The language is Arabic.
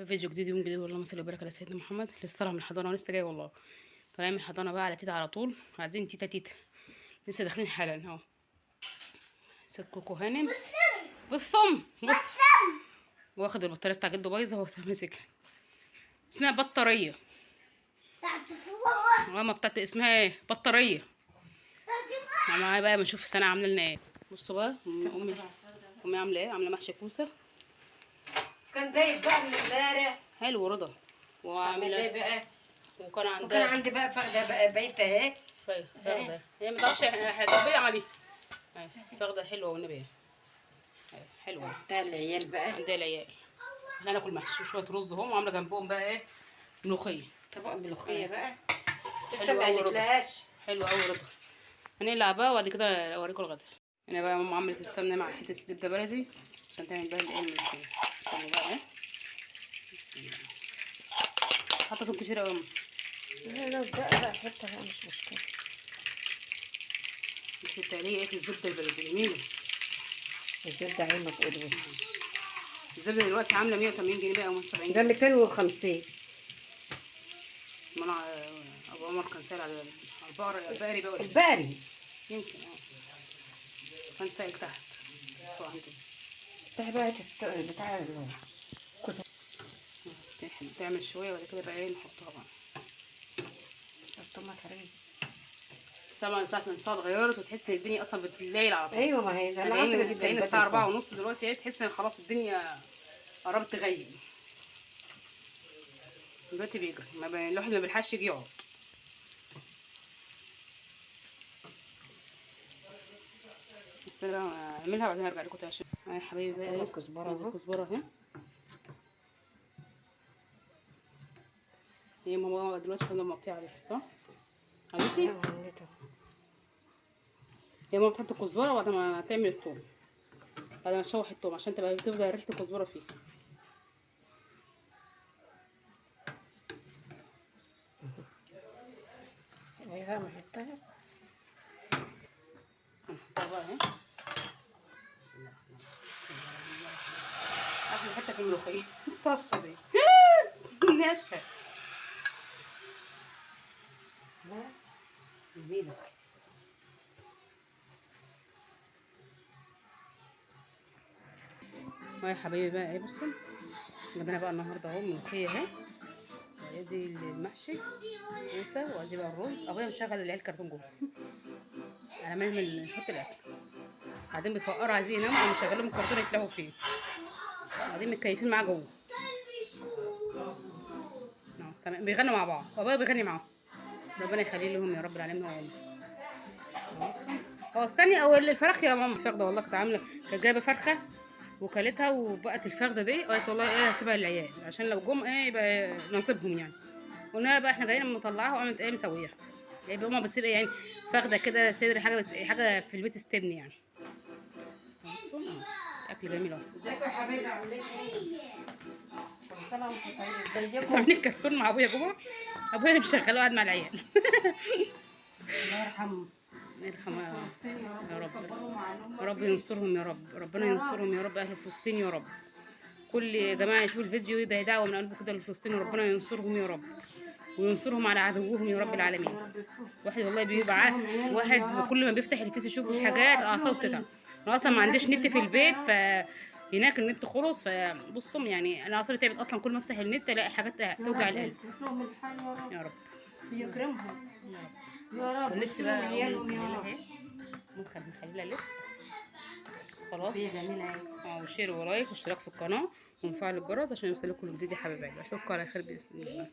فيديو جديد يوم جديد. والله صل وبارك على سيدنا محمد. لسه طالعه من الحضانه ولسه جايه والله. طالعين من الحضانه بقى على تيتا على طول. عايزين تيتا تيتا لسه داخلين حالا اهو. ست كوكو هانم بالثم بص واخد البطاريه بتاع جده بايظه وهو ماسكها. اسمها بطاريه. ماما بتاعت اسمها ايه؟ بطاريه. معايا بقى بنشوف سنه عامله لنا ايه. بصوا بقى امي عامله ايه؟ عامله محشي كوسه. كان جايب بقى من امبارح. حلو رضا. وعامله ايه بقى؟ وكان عندي بقى فخده بقى بقيت اهي. فخده هي ما تعرفش هتبيع عليه. فخده حلوه والنبي حلوه. بتاع العيال بقى. عندها العيال. احنا هناكل محشي وشويه رز اهم وعامله جنبهم بقى ايه؟ ملوخيه. طبق ملوخيه بقى. لسه حلوة ما أوي رضا. قالتلهاش. حلوه قوي رضا. هنقلع بقى وبعد كده اوريكم الغدا. هنا بقى ماما عملت السمنه مع حته زبده بلدي عشان تعمل بقى الايه الملوخيه. استنوا بقى ايه. بسم الله. حطيتهم كتير قوي. لا لو بقى حطها مش مشكله. انت بتعملي ايه في الزبده البلدي؟ جميله. الزبده عين ما تقولوش. الزبده دلوقتي عامله 180 جنيه بقى ومن 70 ده جنيه. 250. ما انا ابو عمر كان سائل على البقري بقى. البقري يمكن كان سائل تحت. بس هو عنده بتاع بقى بتاع تعمل شويه وبعد كده بقى ايه نحطها بقى. بس الطماطم حرام. الساعه من ساعه ما الساعه اتغيرت وتحس ان الدنيا اصلا بالليل على طول. ايوه ما هي ده العصر جدا. الساعه 4:30 دلوقتي تحس ان خلاص الدنيا قربت تغيب. دلوقتي بيجري الواحد ما بيلحقش يجي يقعد. بس انا اعملها وبعدين ارجع لكم تاني. يا حبايبي بقى الكزبره اهو. الكزبره اهي. هي ماما دلوقتي كنا مقطعه عليها صح؟ عملتي؟ هي ماما بتحط الكزبره بعد ما تعمل الثوم. بعد ما تشوح الثوم عشان تفضل ريحه الكزبره فيه. ايوه ما حطها. هنحطها بقى اهي. بسم الله الرحمن الرحيم. احلى حته في الملوخيه الطشه دي. ناشفه. جميله. يا حبايبي بقى ايه بصوا عندنا بقى النهارده اهو ملوخيه اهي. وادي المحشي كوسه وادي بقى الرز. ابويا مشغل العيال كرتون جوه. انا مهمل نحط الاكل. بعدين بيفقروا عايزين يناموا ومشغل لهم الكرتون يتلهوا فيه. بعدين متكيفين معاه جوه. بيغنوا مع بعض وابويا بيغني معاهم. ربنا يخلي لهم يا رب العالمين. هو استني او الفراخ يا ماما الفخده والله كانت عامله كانت جايبه فرخه وكلتها وبقت الفخده دي قالت والله ايه هسيبها للعيال عشان لو جم ايه يبقى نصيبهم يعني. قلنا بقى احنا جايين مطلعاها وقامت ايه مسويها. يبقى هما بس يعني فاخده كده صدر حاجه بس حاجه في البيت استبني يعني. بصوا اكل جميل اهو. ازيكم يا حبايبي عاملين ايه؟ كل سنه وانتم طيبين. ازيكم؟ عاملين كرتون مع ابويا جوه. ابويا اللي مشغله قاعد مع العيال. الله يرحمه. يرحمه يا رب. يا رب ينصرهم يا رب. ربنا ينصرهم يا رب اهل فلسطين يا رب. كل جماعه يشوفوا الفيديو يدعي دعوه من قلبه كده لفلسطين وربنا ينصرهم يا رب. وينصرهم على عدوهم يا رب العالمين. واحد والله بيبقى واحد كل ما بيفتح الفيس يشوف الحاجات اعصابه بتتعب. انا اصلا ما عنديش نت في البيت هناك النت خلص فبصوا يعني انا اعصابي تعبت اصلا كل ما افتح النت الاقي حاجات توجع القلب. يا رب يكرمهم يا رب. لسه بقى عيالهم يا رب. ممكن نخليها لفت خلاص. هي جميله اهي. وشير ولايك واشتراك في القناه ومفعل الجرس عشان يوصلكم الجديد يا حبايبي. اشوفكم على خير باذن الله.